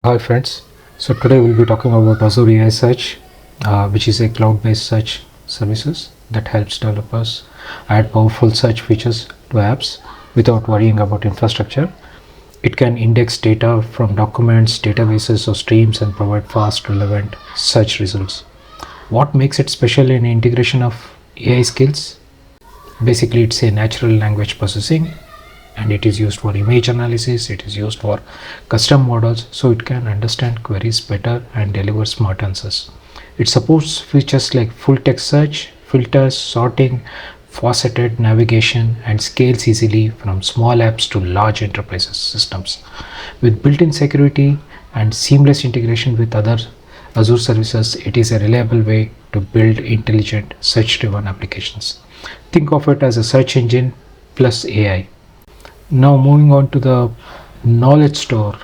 Hi friends, so today we'll be talking about Azure AI Search, which is a cloud-based search services that helps developers add powerful search features to apps without worrying about infrastructure. It can index data from documents, databases, or streams and provide fast, relevant search results. What makes it special in integration of AI skills? Basically, it's a natural language processing, and it is used for image analysis, it is used for custom models, so it can understand queries better and deliver smart answers. It supports features like full text search, filters, sorting, faceted navigation, and scales easily from small apps to large enterprises systems. With built-in security and seamless integration with other Azure services, it is a reliable way to build intelligent search-driven applications. Think of it as a search engine plus AI. Now moving on to the knowledge store,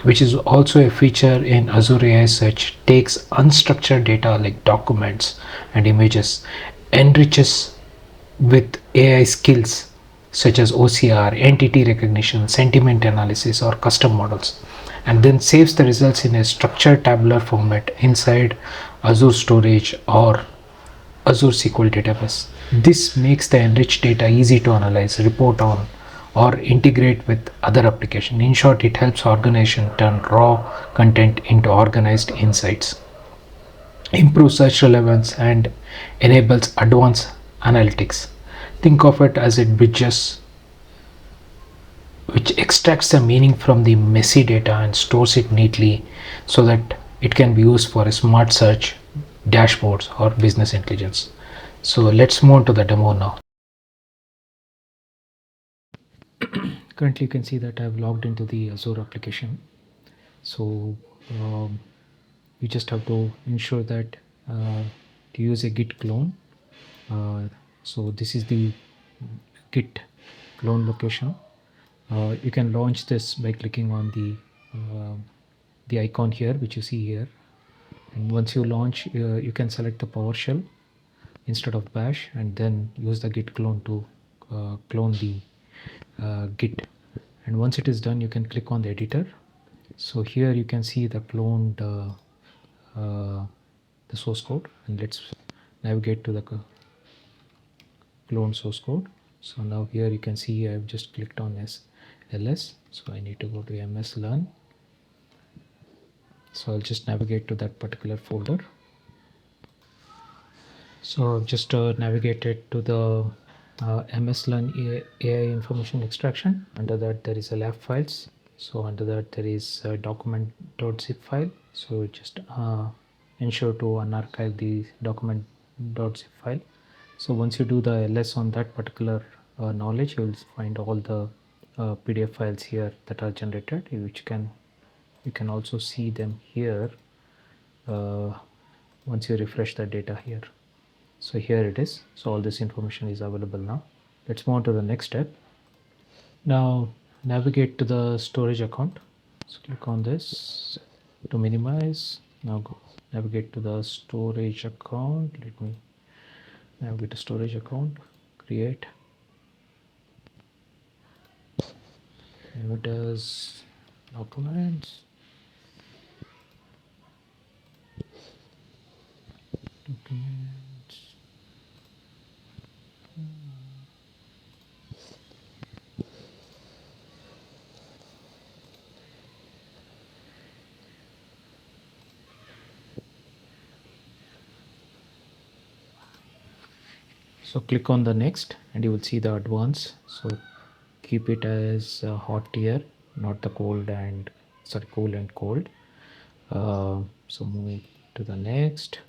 which is also a feature in Azure AI Search, takes unstructured data like documents and images, enriches with AI skills such as OCR, entity recognition, sentiment analysis, or custom models, and then saves the results in a structured tabular format inside Azure Storage or Azure SQL database. This makes the enriched data easy to analyze, report on, or integrate with other applications. In short, it helps organization turn raw content into organized insights, improve search relevance, and enables advanced analytics. Think of it as it bridges which extracts the meaning from the messy data and stores it neatly so that it can be used for a smart search, dashboards, or business intelligence. So let's move on to the demo now. Currently, you can see that I've logged into the Azure application. So you just have to ensure that to use a git clone. So this is the git clone location. You can launch this by clicking on the icon here, which you see here. And once you launch, you can select the PowerShell instead of Bash, and then use the git clone to clone the git. And once it is done, you can click on the editor. So here you can see the cloned the source code, and let's navigate to the clone source code. So now here you can see I've just clicked on ls, so I need to go to ms learn. So I'll just navigate to that particular folder. So I've just navigated to the ms learn AI information extraction. Under that there is a lab files. So under that there is a document.zip file. So just ensure to unarchive the document.zip file. So once you do the ls on that particular knowledge, you will find all the PDF files here that are generated, which you can also see them here once you refresh the data here. So here it is. So all this information is available now. Let's move on to the next step. Now navigate to the storage account. So click on this to minimize. Now go navigate to the storage account. Let me navigate to storage account, create. Here it is, documents, documents. So click on the next and you will see the advanced. So keep it as hot tier, not the cold and cool and cold. So move to the next.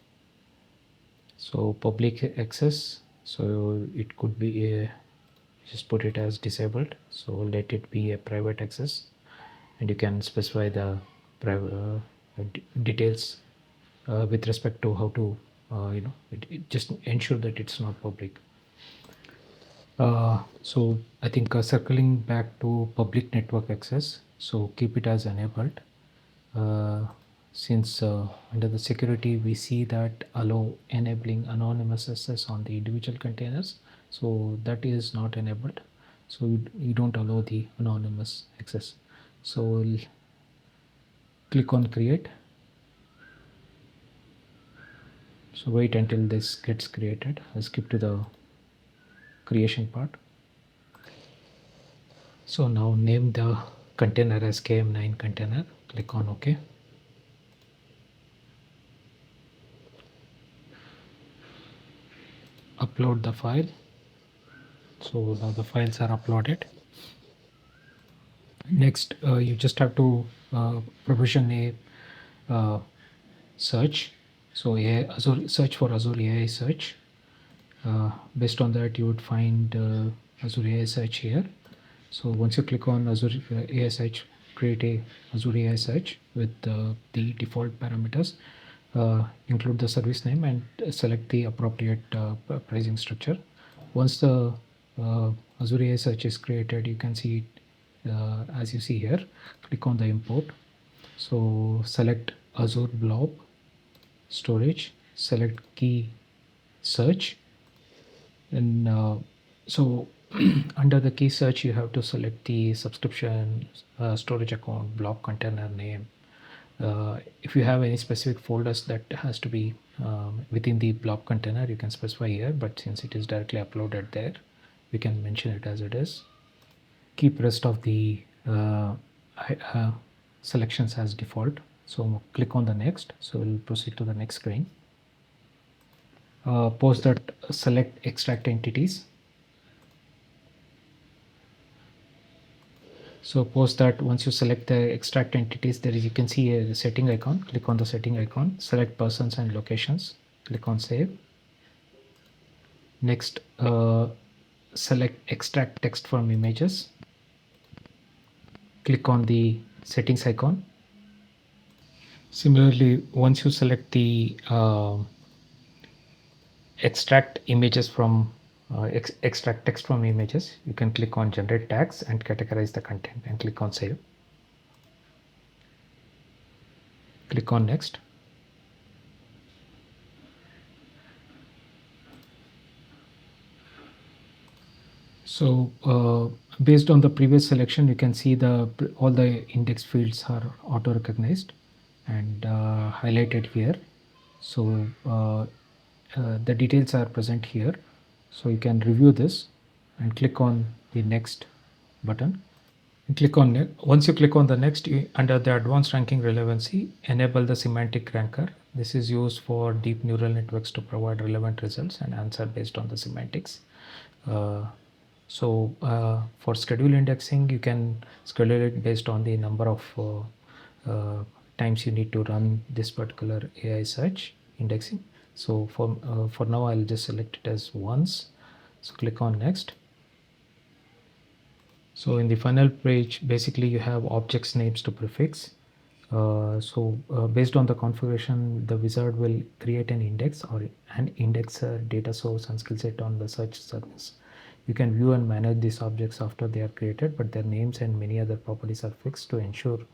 So public access, so it could be a, just put it as disabled, so let it be a private access, and you can specify the private details with respect to how to it just ensure that it's not public. So I think circling back to public network access, so keep it as enabled. Since under the security we see that allow enabling anonymous access on the individual containers, so that is not enabled, so you don't allow the anonymous access. So Click on create. So wait until this gets created. I'll skip to the creation part. So now name the container as KM9 container. Click on OK. Upload the file. So now the files are uploaded. Next, you just have to provision a search. So Azure search for Azure AI Search. Based on that, you would find Azure AI Search here. So once you click on Azure AI Search, create a Azure AI Search with the default parameters. Include the service name and select the appropriate pricing structure. Once the Azure AI Search is created, you can see it as you see here. Click on the import. So select Azure Blob storage, select key search, and so under the key search you have to select the subscription, storage account, blob container name. If you have any specific folders that has to be within the blob container, you can specify here, but since it is directly uploaded there, we can mention it as it is. Keep rest of the selections as default. So click on the next. So we'll proceed to the next screen. Post that select extract entities. So post that once you select the extract entities, there is, you can see a setting icon. Click on the setting icon, select persons and locations, click on save. Next, select extract text from images, click on the settings icon. Similarly, once you select the extract images from extract text from images, you can click on generate tags and categorize the content and click on save. Click on next. So based on the previous selection, you can see all the index fields are auto recognized and highlighted here. So the details are present here. So you can review this and click on the next button. And click on it. Once you click on the next, under the advanced ranking relevancy, enable the semantic ranker. This is used for deep neural networks to provide relevant results and answer based on the semantics. For schedule indexing, you can schedule it based on the number of times you need to run this particular AI search indexing. So for now, I'll just select it as once. So click on next. So in the final page, basically you have objects names to prefix. Based on the configuration, the wizard will create an index or an indexer, data source, and skill set on the search service. You can view and manage these objects after they are created, but their names and many other properties are fixed. To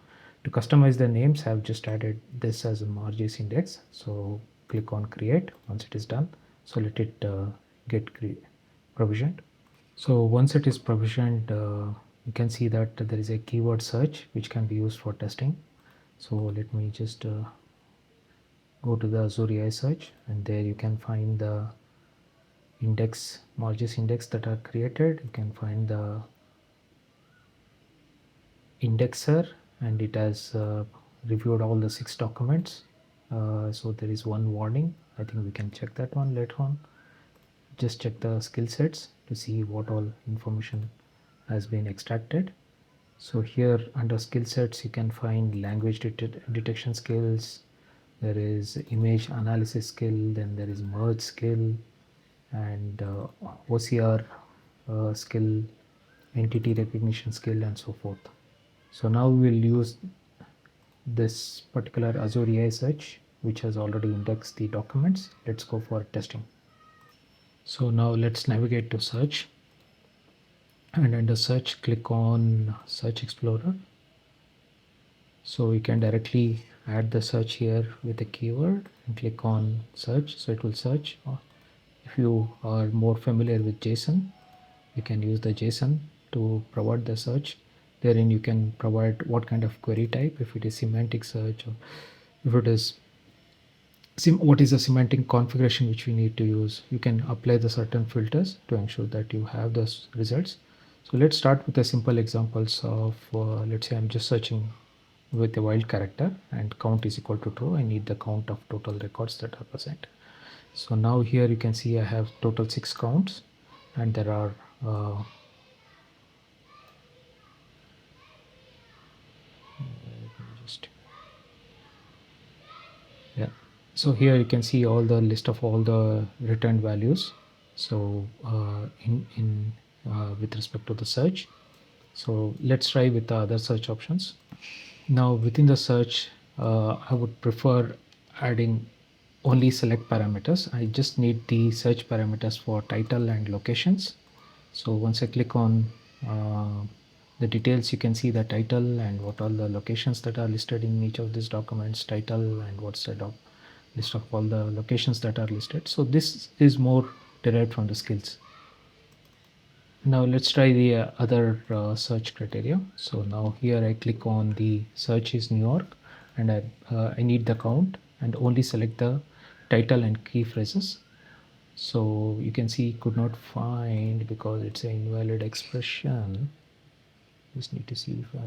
customize the names, I've just added this as a Margis index. So click on create once it is done. So let it get provisioned. So once it is provisioned, you can see that there is a keyword search which can be used for testing. So let me just go to the Azure AI Search, and there you can find the index, Margis index that are created. You can find the indexer, and it has reviewed all the 6 documents. So there is one warning. I think we can check that one later on. Just check the skill sets to see what all information has been extracted. So here under skill sets, you can find language detection skills. There is image analysis skill, then there is merge skill, and OCR skill, entity recognition skill, and so forth. So now we will use this particular Azure AI search, which has already indexed the documents. Let's go for testing. So now let's navigate to search, and under search, click on search explorer. So we can directly add the search here with a keyword and click on search. So it will search. If you are more familiar with JSON, you can use the JSON to provide the search. therein you can provide what kind of query type, if it is semantic search, or if it is what is the semantic configuration which we need to use. You can apply the certain filters to ensure that you have those results. So let's start with the simple examples of let's say I'm just searching with a wild character and count is equal to true. I need the count of total records that are present. So now here you can see I have total 6 counts, and there are just yeah, so here you can see all the list of all the returned values. So in with respect to the search, so let's try with the other search options. Now within the search, I would prefer adding only select parameters. I just need the search parameters for title and locations. So once I click on the details, you can see the title and what are the locations that are listed in each of these documents, title and what's the list of all the locations that are listed. So this is more derived from the skills. Now let's try the other search criteria. So now here I click on the search is New York, and I need the count and only select the title and key phrases. So you can see could not find because it's an invalid expression. Just need to see if I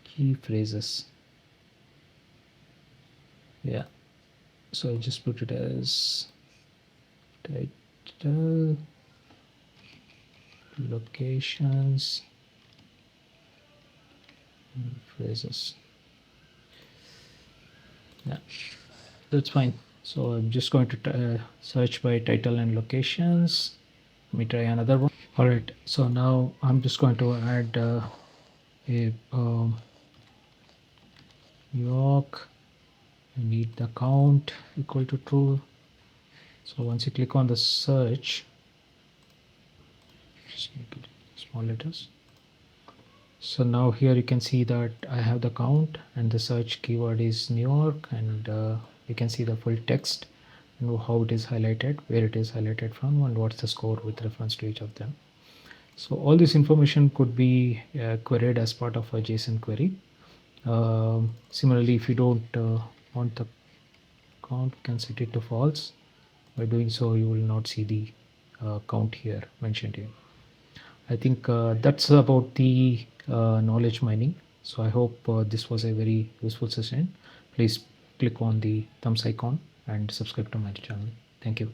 key phrases. Yeah, so I just put it as title, locations, and phrases. Yeah, that's fine. So I'm just going to search by title and locations. Let me try another one. All right, so now I'm just going to add a New York. I need the count equal to true. So once you click on the search, just make it small letters. So now here you can see that I have the count and the search keyword is New York, and you can see the full text and how it is highlighted, where it is highlighted from, and what's the score with reference to each of them. So all this information could be queried as part of a JSON query. Similarly, if you don't want the count, you can set it to false. By doing so, you will not see the count here mentioned here. I think that's about the knowledge mining. So I hope this was a very useful session. Please click on the thumbs icon and subscribe to my channel. Thank you.